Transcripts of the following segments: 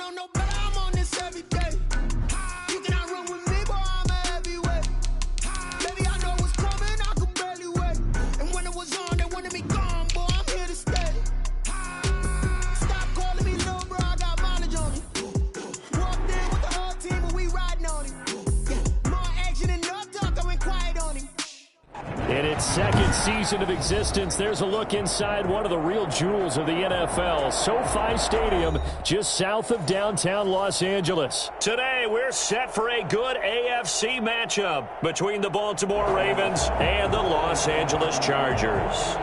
don't know, but I'm on this every day. You cannot run with me, boy, I'm a heavyweight. Baby, I know what's coming, I could barely wait. And when it was on, they wanted me gone, boy, I'm here to stay. Stop calling me little bro, I got mileage on me. Walked in with the whole team, but we riding on him. Yeah, more action and no talk, I went quiet on him. In its second season of existence, there's a look inside one of the real jewels of the NFL, SoFi Stadium, just south of downtown Los Angeles. Today, we're set for a good AFC matchup between the Baltimore Ravens and the Los Angeles Chargers.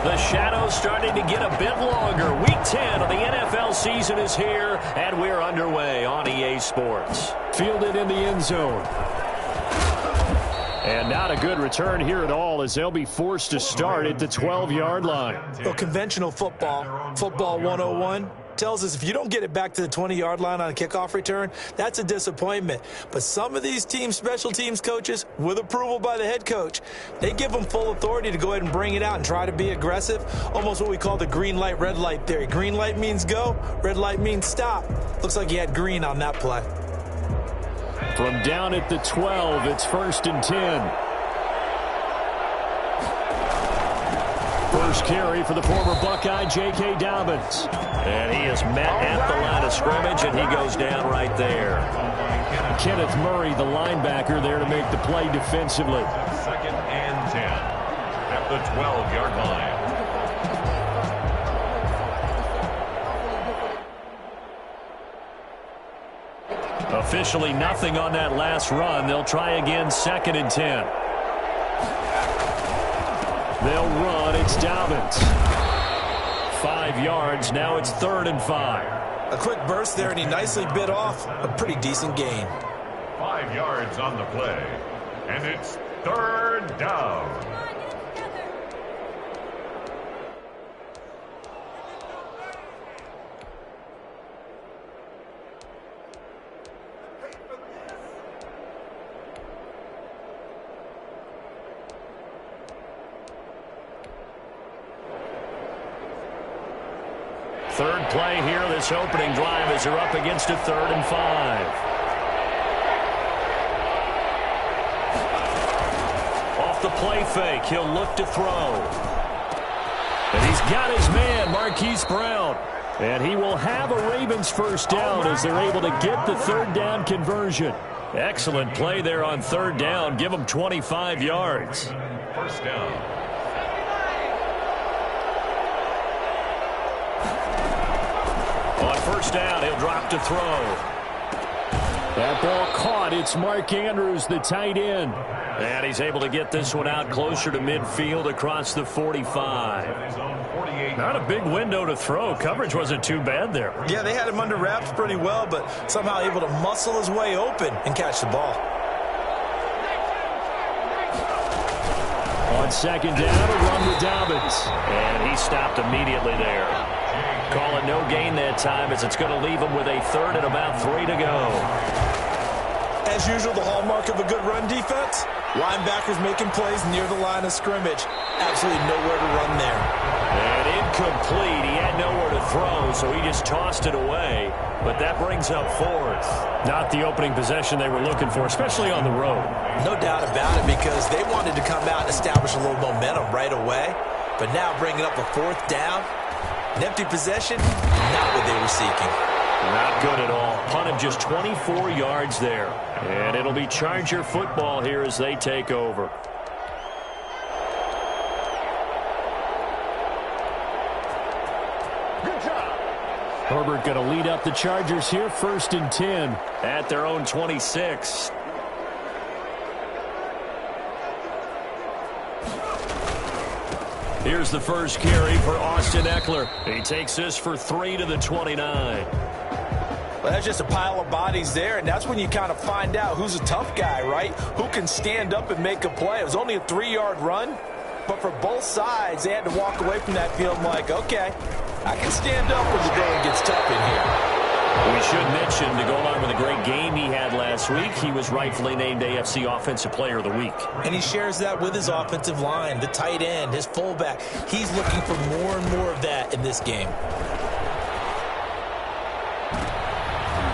The shadow's starting to get a bit longer. Week 10 of the NFL season is here, and we're underway on EA Sports. Fielded in the end zone. And not a good return here at all, as they'll be forced to start at the 12-yard line. Well, conventional football 101, tells us if you don't get it back to the 20-yard line on a kickoff return, that's a disappointment. But some of these team special teams coaches, with approval by the head coach, they give them full authority to go ahead and bring it out and try to be aggressive, almost what we call the green light, red light theory. Green light means go, red light means stop. Looks like he had green on that play. From down at the 12, it's 1st and 10. First carry for the former Buckeye, J.K. Dobbins. And he is met at the line of scrimmage, and he goes down right there. Kenneth Murray, the linebacker, there to make the play defensively. 2nd and 10 at the 12-yard line. Officially nothing on that last run. They'll try again, 2nd and 10. They'll run. It's Dobbins. 5 yards. Now it's 3rd and 5. A quick burst there, and he nicely bit off a pretty decent gain. 5 yards on the play, and it's 3rd down. Third play here, this opening drive, as they're up against a 3rd and 5. Off the play fake, he'll look to throw. And he's got his man, Marquise Brown. And he will have a Ravens first down as they're able to get the 3rd down conversion. Excellent play there on 3rd down. Give them 25 yards. First down. On 1st down, he'll drop to throw. That ball caught. It's Mark Andrews, the tight end. And he's able to get this one out closer to midfield across the 45. Not a big window to throw. Coverage wasn't too bad there. Yeah, they had him under wraps pretty well, but somehow able to muscle his way open and catch the ball. On 2nd down, a run with Dobbins. And he stopped immediately there. Call it no gain that time, as it's going to leave him with a 3rd and about 3 to go. As usual, the hallmark of a good run defense, linebackers making plays near the line of scrimmage. Absolutely nowhere to run there. And incomplete. He had nowhere to throw, so he just tossed it away. But that brings up 4th. Not the opening possession they were looking for, especially on the road. No doubt about it, because they wanted to come out and establish a little momentum right away. But now bringing up a 4th down, an empty possession, not what they were seeking. Not good at all. Punt of just 24 yards there. And it'll be Charger football here as they take over. Herbert going to lead up the Chargers here, 1st and 10 at their own 26. Here's the first carry for Austin Eckler. He takes this for 3 to the 29. Well, that's just a pile of bodies there, and that's when you kind of find out who's a tough guy, right? Who can stand up and make a play. It was only a 3-yard run, but for both sides, they had to walk away from that field like, okay, I can stand up when the going gets tough in here. We should mention, to go along with a great game he had last last week. He was rightfully named AFC Offensive Player of the Week. And he shares that with his offensive line, the tight end, his fullback. He's looking for more and more of that in this game.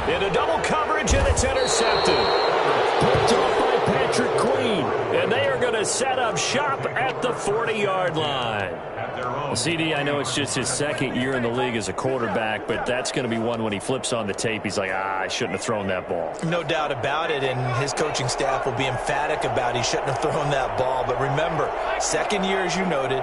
Into double coverage, and it's intercepted. Picked off by Patrick Queen. And they are going to set up shop at the 40-yard line. Well, CD, I know it's just his second year in the league as a quarterback, but that's going to be one when he flips on the tape. He's like, I shouldn't have thrown that ball. No doubt about it, and his coaching staff will be emphatic about he shouldn't have thrown that ball. But remember, second year, as you noted,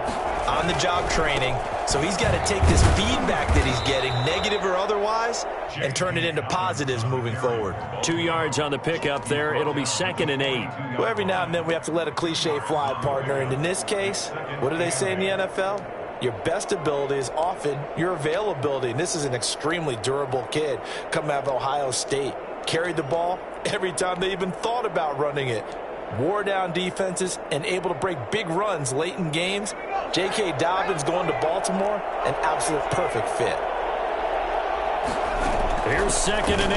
on-the-job training, so he's got to take this feedback that he's getting, negative or otherwise, and turn it into positives moving forward. 2 yards on the pickup there. It'll be 2nd and 8. Well, every now and then we have to let a cliche fly, partner. And in this case, what do they say in the NFL? Your best ability is often your availability. And this is an extremely durable kid coming out of Ohio State. Carried the ball every time they even thought about running it. Wore down defenses and able to break big runs late in games. J.K. Dobbins going to Baltimore, an absolute perfect fit. Here's 2nd and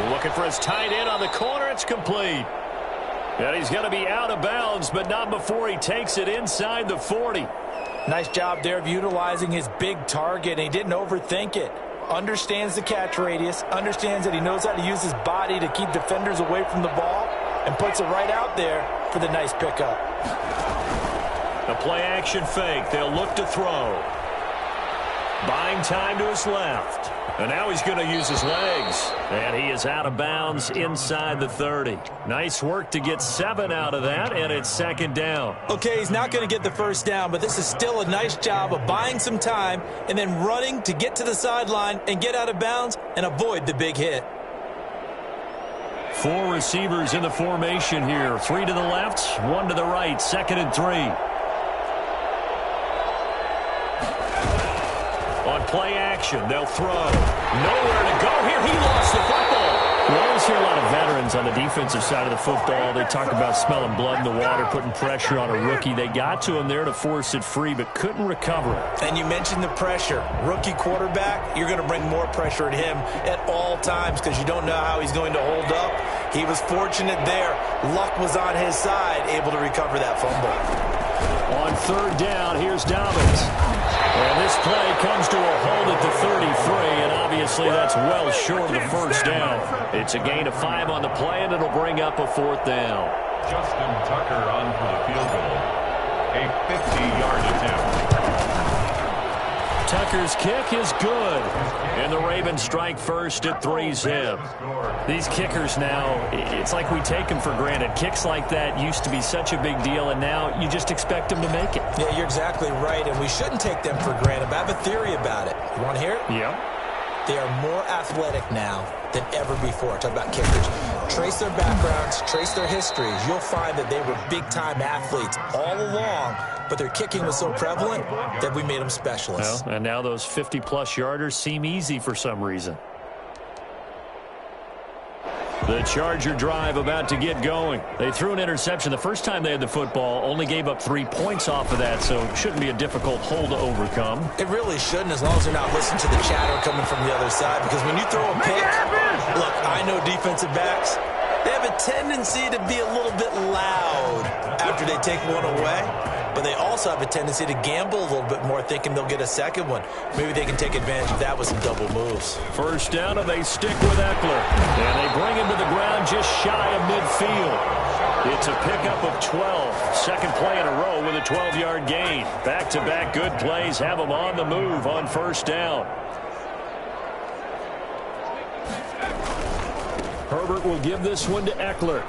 8. Looking for his tight end on the corner. It's complete. And he's going to be out of bounds, but not before he takes it inside the 40. Nice job there of utilizing his big target, and he didn't overthink it. Understands the catch radius, understands that he knows how to use his body to keep defenders away from the ball, and puts it right out there for the nice pickup. A play-action fake. They'll look to throw. Buying time to his left. And now he's going to use his legs. And he is out of bounds inside the 30. Nice work to get 7 out of that, and it's 2nd down. Okay, he's not going to get the first down, but this is still a nice job of buying some time and then running to get to the sideline and get out of bounds and avoid the big hit. 4 receivers in the formation here. 3 to the left, 1 to the right. 2nd and 3. On play action, they'll throw. Nowhere to go here. He lost the football. We always hear a lot of veterans on the defensive side of the football. They talk about smelling blood in the water, putting pressure on a rookie. They got to him there to force it free, but couldn't recover it. And you mentioned the pressure. Rookie quarterback, you're going to bring more pressure at him at all times because you don't know how he's going to hold up. He was fortunate there. Luck was on his side, able to recover that fumble. On 3rd down, here's Dobbins. And this play comes to a hold at the 33, and obviously that's well short of the first down. It's a gain of 5 on the play, and it'll bring up a 4th down. Justin Tucker on for the field goal. A 50-yard attempt. Tucker's kick is good. And the Ravens strike first at 3-zip. These kickers now, it's like we take them for granted. Kicks like that used to be such a big deal, and now you just expect them to make it. Yeah, you're exactly right, and we shouldn't take them for granted. But I have a theory about it. You want to hear it? Yeah. They are more athletic now than ever before. Talk about kickers. Trace their backgrounds, trace their histories. You'll find that they were big-time athletes all along, but their kicking was so prevalent that we made them specialists. Well, and now those 50-plus yarders seem easy for some reason. The Charger drive about to get going. They threw an interception the first time they had the football, only gave up 3 points off of that, so it shouldn't be a difficult hole to overcome. It really shouldn't, as long as they're not listening to the chatter coming from the other side, because when you throw a pick, look, I know defensive backs, they have a tendency to be a little bit loud after they take one away, but they also have a tendency to gamble a little bit more, thinking they'll get a second one. Maybe they can take advantage of that with some double moves. First down, and they stick with Eckler. And they bring him to the ground just shy of midfield. It's a pickup of 12. Second play in a row with a 12-yard gain. Back-to-back good plays have them on the move on first down. Herbert will give this one to Eckler.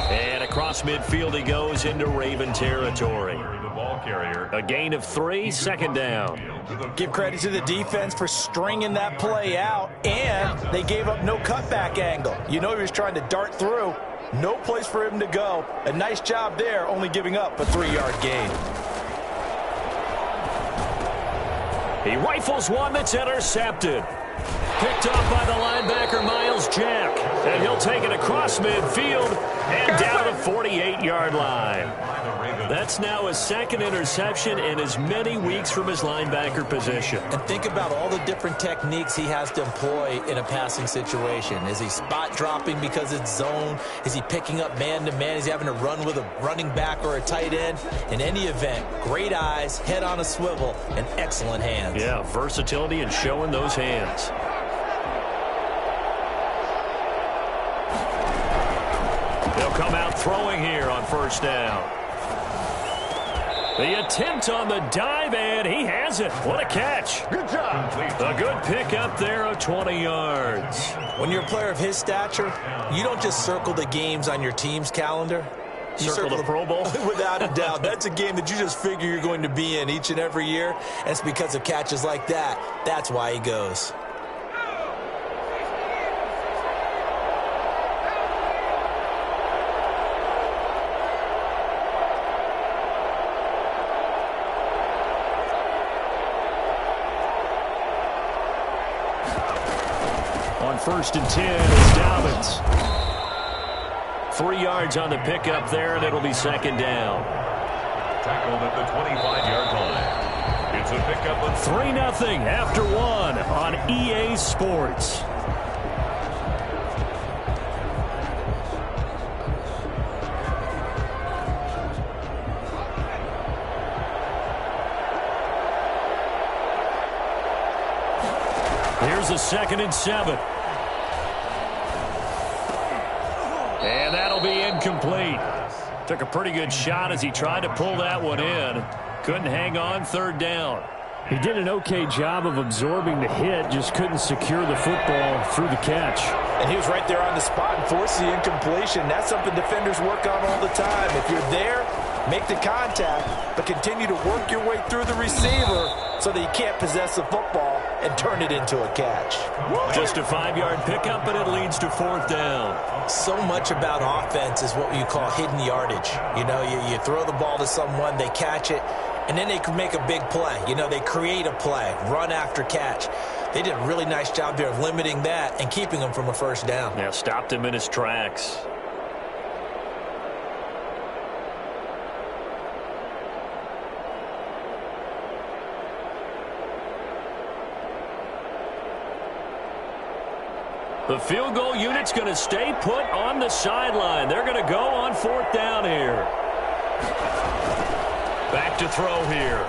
And across midfield he goes into Raven territory. A gain of 3, 2nd down. Give credit to the defense for stringing that play out, and they gave up no cutback angle. You know he was trying to dart through. No place for him to go. A nice job there, only giving up a 3-yard gain. He rifles one that's intercepted. Picked off by the linebacker, Miles Jack. And he'll take it across midfield and down to the 48-yard line. That's now his second interception in as many weeks from his linebacker position. And think about all the different techniques he has to employ in a passing situation. Is he spot dropping because it's zone? Is he picking up man-to-man? Is he having to run with a running back or a tight end? In any event, great eyes, head on a swivel, and excellent hands. Yeah, versatility and showing those hands. They'll come out throwing here on first down. The attempt on the dive, and he has it. What a catch. Good job. A good pick up there of 20 yards. When you're a player of his stature, you don't just circle the games on your team's calendar. You Circle the Pro Bowl? Without a doubt. That's a game that you just figure you're going to be in each and every year. And it's because of catches like that. That's why he goes. On 1st and 10 is Dobbins. 3 yards on the pickup there, and it'll be second down. Tackled at the 25-yard line. It's a pickup of 3-0 after 1 on EA Sports. Here's a 2nd and 7. And that'll be incomplete. Took a pretty good shot as he tried to pull that one in. Couldn't hang on, 3rd down. He did an okay job of absorbing the hit, just couldn't secure the football through the catch. And he was right there on the spot and forced the incompletion. That's something defenders work on all the time. If you're there, make the contact, but continue to work your way through the receiver so that you can't possess the football and turn it into a catch. Just a 5-yard pickup, but it leads to 4th down. So much about offense is what you call hidden yardage. You know, you throw the ball to someone, they catch it, and then they can make a big play. You know, they create a play, run after catch. They did a really nice job there of limiting that and keeping him from a 1st down. Yeah, stopped him in his tracks. The field goal unit's going to stay put on the sideline. They're going to go on 4th down here. Back to throw here.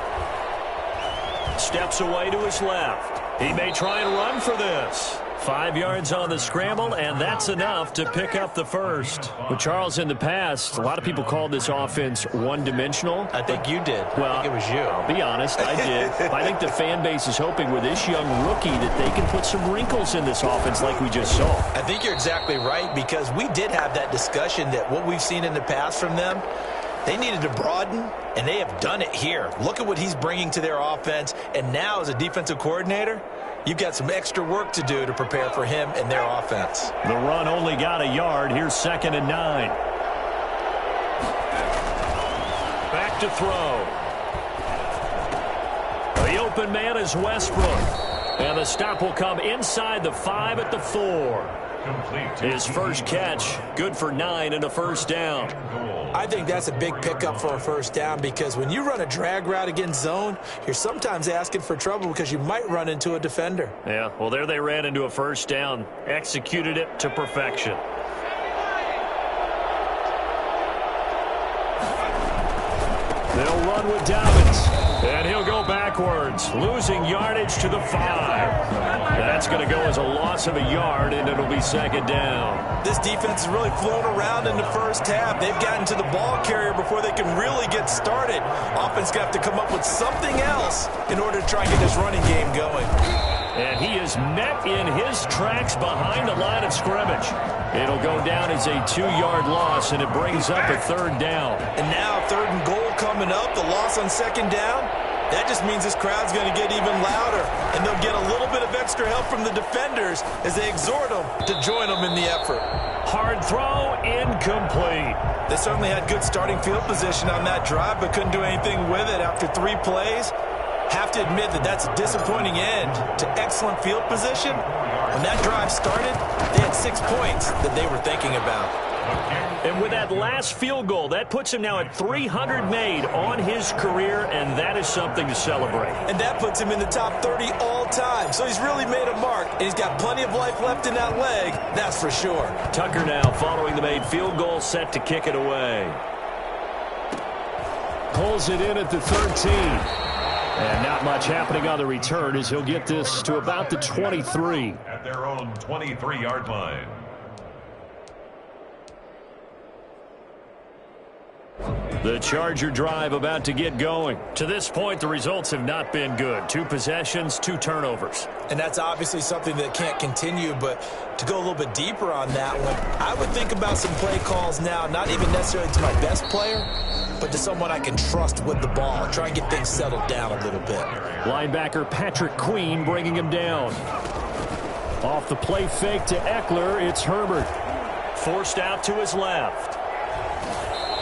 Steps away to his left. He may try and run for this. 5 yards on the scramble, and that's enough to pick up the first. Well, Charles, in the past, a lot of people called this offense one-dimensional. I think you did. Well, I think it was you. I'll be honest, I did. I think the fan base is hoping with this young rookie that they can put some wrinkles in this offense like we just saw. I think you're exactly right, because we did have that discussion that what we've seen in the past from them, they needed to broaden, and they have done it here. Look at what he's bringing to their offense, and now as a defensive coordinator, you've got some extra work to do to prepare for him and their offense. The run only got a yard. Here's 2nd and 9. Back to throw. The open man is Westbrook. And the stop will come inside the 5 at the 4. His first catch, good for 9 and a 1st down. I think that's a big pickup for a 1st down, because when you run a drag route against zone, you're sometimes asking for trouble because you might run into a defender. Yeah, well, there they ran into a 1st down. Executed it to perfection. They'll run with Dobbins. And he'll go backwards, losing yardage to the 5. That's going to go as a loss of a yard, and it'll be 2nd down. This defense has really flown around in the 1st half. They've gotten to the ball carrier before they can really get started. Offense got to come up with something else in order to try and get this running game going. And he is met in his tracks behind the line of scrimmage. It'll go down as a 2-yard loss, and it brings up a 3rd down. And now 3rd and goal coming up, the loss on 2nd down. That just means this crowd's going to get even louder, and they'll get a little bit of extra help from the defenders as they exhort them to join them in the effort. Hard throw, incomplete. They certainly had good starting field position on that drive, but couldn't do anything with it after 3 plays. Have to admit that that's a disappointing end to excellent field position. When that drive started, they had 6 points that they were thinking about. And with that last field goal, that puts him now at 300 made on his career, and that is something to celebrate. And that puts him in the top 30 all time. So he's really made a mark, and he's got plenty of life left in that leg, that's for sure. Tucker now following the made field goal, set to kick it away. Pulls it in at the 13. And not much happening on the return as he'll get this to about the 23. At their own 23-yard line. The Charger drive about to get going. To this point, the results have not been good. 2 possessions, 2 turnovers. And that's obviously something that can't continue, but to go a little bit deeper on that one, I would think about some play calls now, not even necessarily to my best player, but to someone I can trust with the ball. Try and get things settled down a little bit. Linebacker Patrick Queen bringing him down. Off the play fake to Eckler, it's Herbert. Forced out to his left.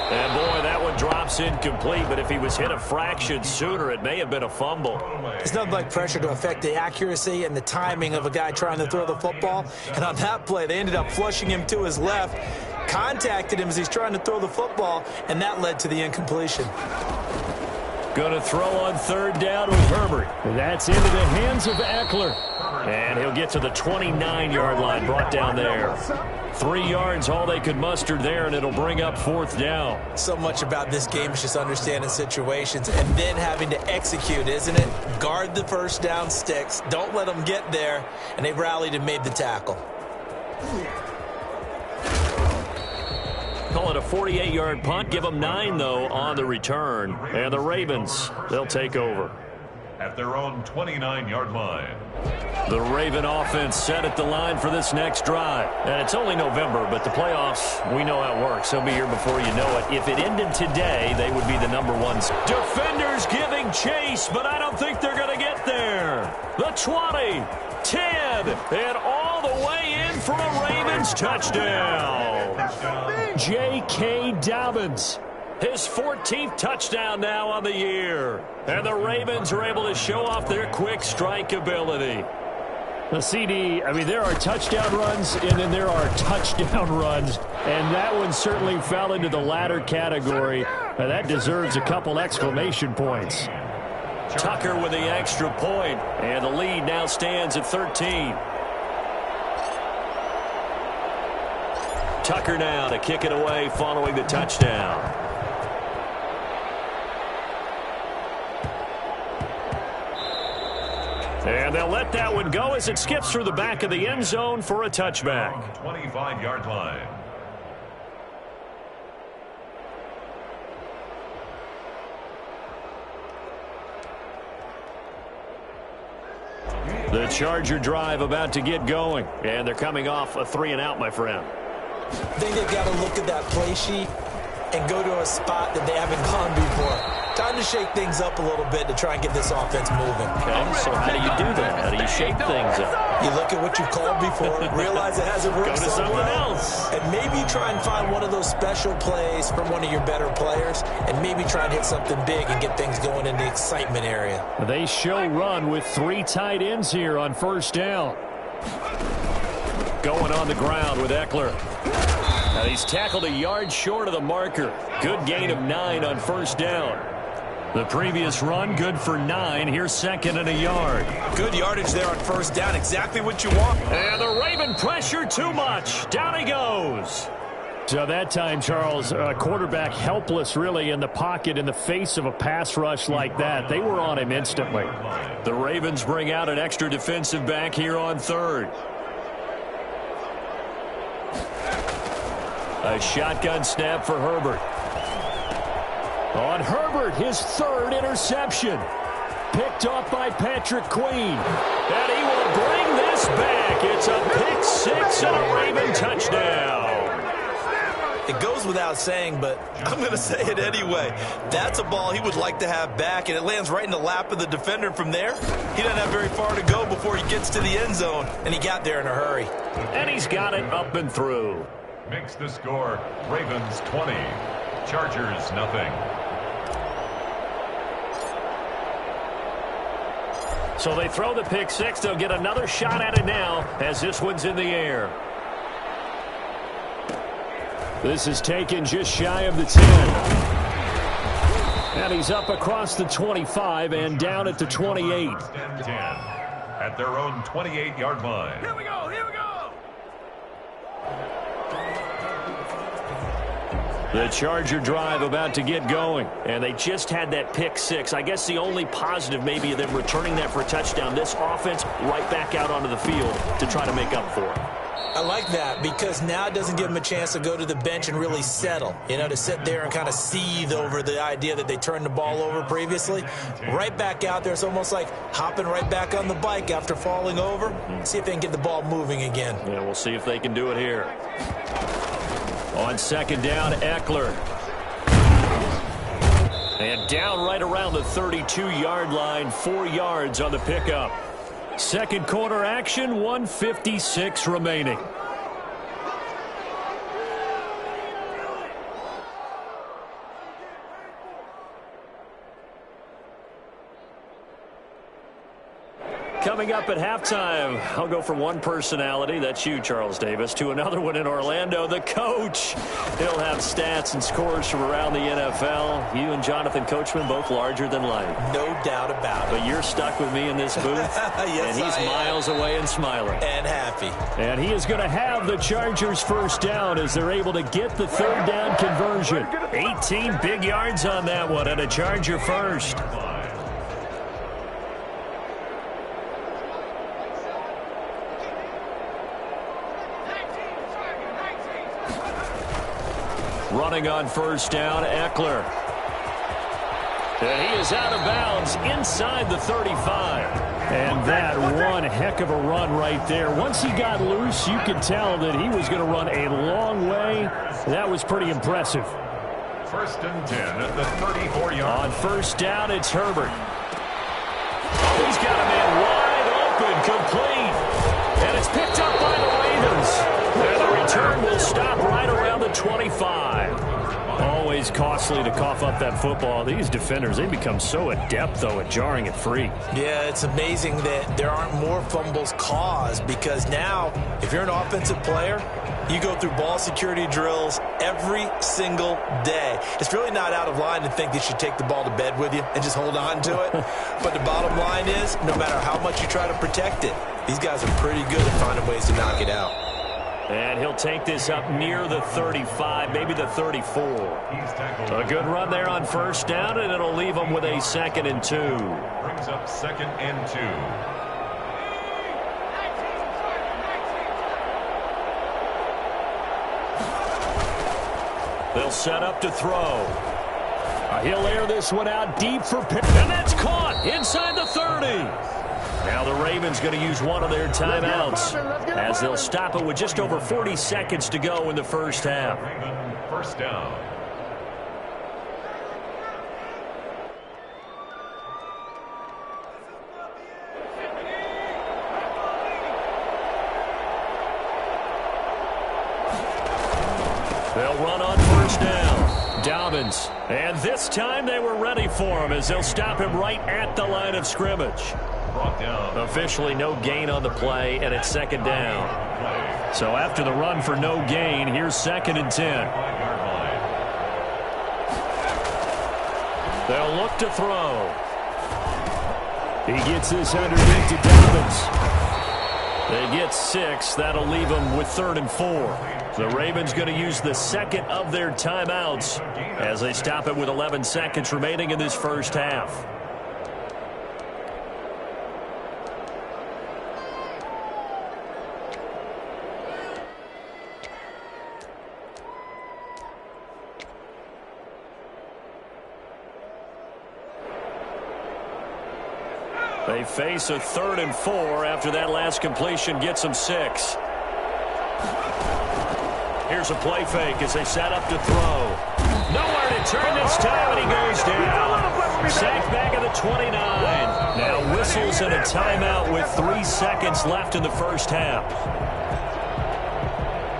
And boy, that one drops incomplete, but if he was hit a fraction sooner, it may have been a fumble. It's nothing like pressure to affect the accuracy and the timing of a guy trying to throw the football. And on that play, they ended up flushing him to his left, contacted him as he's trying to throw the football, and that led to the incompletion. Going to throw on 3rd down with Herbert. That's into the hands of Eckler. And he'll get to the 29-yard line, brought down there. 3 yards, all they could muster there, and it'll bring up 4th down. So much about this game is just understanding situations and then having to execute, isn't it? Guard the first down sticks. Don't let them get there. And they rallied and made the tackle. Call it a 48-yard punt. Give them 9, though, on the return. And the Ravens, they'll take over. At their own 29-yard line. The Raven offense set at the line for this next drive. And it's only November, but the playoffs, we know how it works. They'll be here before you know it. If it ended today, they would be the #1. Defenders giving chase, but I don't think they're going to get there. The 20, 10, and all the way in for a Ravens touchdown. J.K. Dobbins. His 14th touchdown now on the year. And the Ravens are able to show off their quick strike ability. The CD, I mean, there are touchdown runs, and then there are touchdown runs. And that one certainly fell into the latter category. That deserves a couple exclamation points. Tucker with the extra point, and the lead now stands at 13. Tucker now to kick it away following the touchdown. And they'll let that one go as it skips through the back of the end zone for a touchback. 25-yard line. The Charger drive about to get going. And they're coming off a 3-and-out, my friend. I think they've got to look at that play sheet and go to a spot that they haven't gone before. Time to shake things up a little bit to try and get this offense moving. Okay, so how do you do that? How do you shake things up? You look at what you've called before, realize it hasn't worked Go to so someone well, else. and maybe try and find one of those special plays from one of your better players, and maybe try and hit something big and get things going in the excitement area. They show run with 3 tight ends here on 1st down. Going on the ground with Eckler. Now he's tackled a yard short of the marker. Good gain of 9 on 1st down. The previous run, good for 9. Here's 2nd and a yard. Good yardage there on 1st down. Exactly what you want. And the Raven pressure too much. Down he goes. So that time, Charles, quarterback helpless really in the pocket in the face of a pass rush like that. They were on him instantly. The Ravens bring out an extra defensive back here on 3rd. A shotgun snap for Herbert. On Herbert, his 3rd interception. Picked off by Patrick Queen. And he will bring this back. It's a pick 6 and a Raven touchdown. It goes without saying, but I'm going to say it anyway. That's a ball he would like to have back, and it lands right in the lap of the defender. From there, he doesn't have very far to go before he gets to the end zone, and he got there in a hurry. And he's got it up and through. Makes the score Ravens 20, Chargers nothing. So they throw the pick six. They'll get another shot at it now as this one's in the air. This is taken just shy of the 10. And he's up across the 25 and down at the 28. At their own 28-yard line. Here we go, here we go. The Charger drive about to get going. And they just had that pick six. I guess the only positive maybe of them returning that for a touchdown. This offense right back out onto the field to try to make up for it. I like that because now it doesn't give them a chance to go to the bench and really settle, to sit there and kind of seethe over the idea that they turned the ball over previously. Right back out there, it's almost like hopping right back on the bike after falling over. See if they can get the ball moving again. Yeah, we'll see if they can do it here. On second down, Eckler. And down right around the 32-yard line, 4 yards on the pickup. Second quarter action, 1:56 remaining. Coming up at halftime, I'll go from one personality, that's you, Charles Davis, to another one in Orlando, the coach. He'll have stats and scores from around the NFL. You and Jonathan Coachman, both larger than life. No doubt about it. But you're stuck with me in this booth, yes, and he's miles away and smiling. And happy. And he is going to have the Chargers first down as they're able to get the third down conversion. 18 big yards on that one, and a Charger first. Running on first down, Eckler. And he is out of bounds inside the 35. And that one heck of a run right there. Once he got loose, you could tell that he was going to run a long way. That was pretty impressive. First and 10 at the 34-yard. On first down, it's Herbert. He's got a man wide open, complete. And it's picked up by the Ravens. And the return will stop right around the 25. Always costly to cough up that football. These defenders, they become so adept, though, at jarring it free. Yeah, it's amazing that there aren't more fumbles caused because now, if you're an offensive player, you go through ball security drills every single day. It's really not out of line to think that you should take the ball to bed with you and just hold on to it. But the bottom line is, no matter how much you try to protect it, these guys are pretty good at finding ways to knock it out. And he'll take this up near the 35, maybe the 34. A good run there on first down, and it'll leave them with a 2nd and 2. Brings up 2nd and 2. They'll set up to throw. He'll air this one out deep for Pitt. And that's caught inside the 30. Now the Ravens going to use one of their timeouts as they'll stop it with just over 40 seconds to go in the first half. First down. They'll run on first down. Dobbins. And this time they were ready for him as they'll stop him right at the line of scrimmage. Officially no gain on the play, and it's 2nd down. So after the run for no gain, here's 2nd and 10. They'll look to throw. He gets this underneath to Dobbins. They get 6. That'll leave them with 3rd and 4. The Ravens going to use the 2nd of their timeouts as they stop it with 11 seconds remaining in this first half. They face a 3rd and 4 after that last completion gets them 6. Here's a play fake as they set up to throw. Nowhere to turn this time, and he goes down. Sacked back at the 29. Now whistles and a timeout with 3 seconds left in the first half.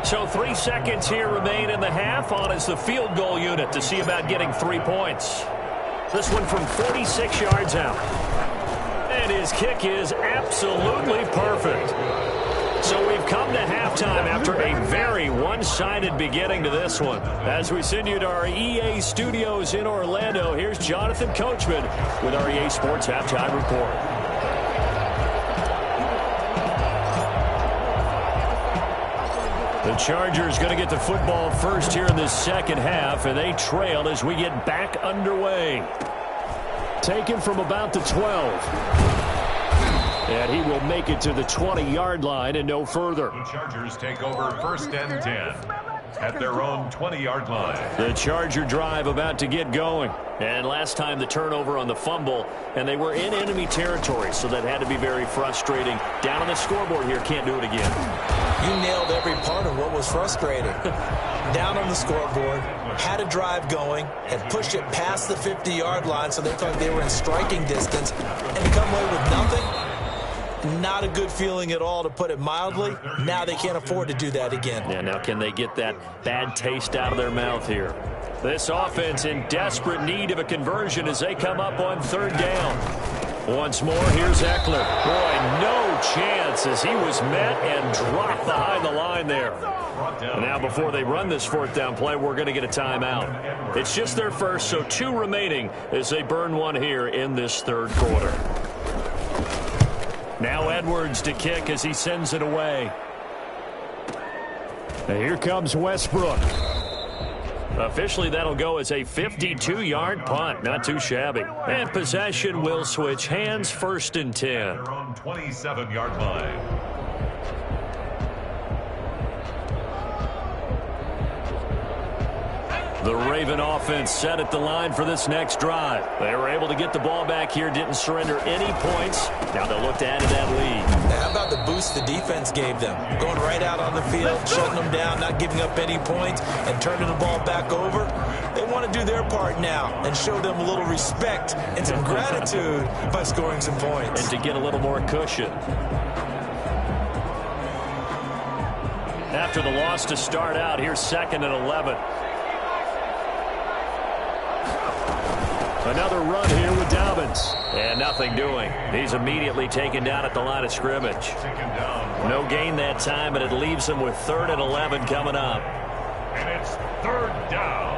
So 3 seconds here remain in the half. On is the field goal unit to see about getting 3 points. This one from 46 yards out. And his kick is absolutely perfect. So we've come to halftime after a very one-sided beginning to this one. As we send you to our EA studios in Orlando, here's Jonathan Coachman with our EA Sports Halftime Report. The Chargers going to get the football first here in the second half, and they trail as we get back underway. Taken from about the 12. And he will make it to the 20-yard line and no further. The Chargers take over first and 10 at their own 20-yard line. The Charger drive about to get going. And last time the turnover on the fumble, and they were in enemy territory, so that had to be very frustrating. Down on the scoreboard here, can't do it again. You nailed every part of what was frustrating. Down on the scoreboard, had a drive going, had pushed it past the 50-yard line so they thought they were in striking distance, and to come away with nothing, not a good feeling at all, to put it mildly. Now they can't afford to do that again. Yeah, now can they get that bad taste out of their mouth here? This offense in desperate need of a conversion as they come up on third down. Once more, here's Eckler. Boy, no chance as he was met and dropped behind the line there. And now before they run this fourth down play, we're going to get a timeout. It's just their first, so 2 remaining as they burn one here in this third quarter. Now Edwards to kick as he sends it away. And here comes Westbrook. Officially, that'll go as a 52-yard punt. Not too shabby. And possession will switch hands, first and 10. Their own 27-yard line. The Raven offense set at the line for this next drive. They were able to get the ball back here, didn't surrender any points. Now they'll look to add to that lead. Now, how about the boost the defense gave them? Going right out on the field, shutting them down, not giving up any points, and turning the ball back over. They want to do their part now and show them a little respect and some gratitude by scoring some points. And to get a little more cushion. After the loss to start out, here's 2nd and 11. Another run here with Dobbins. And nothing doing. He's immediately taken down at the line of scrimmage. No gain that time, but it leaves him with 3rd and 11 coming up. And it's 3rd down.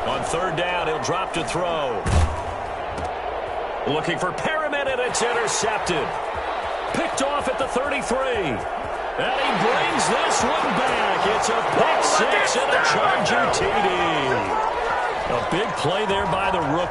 On 3rd down, he'll drop to throw. Looking for Perriman, and it's intercepted. Picked off at the 33. And he brings this one back. It's a pick 6 and a Charger TD. A big play there by the rookie.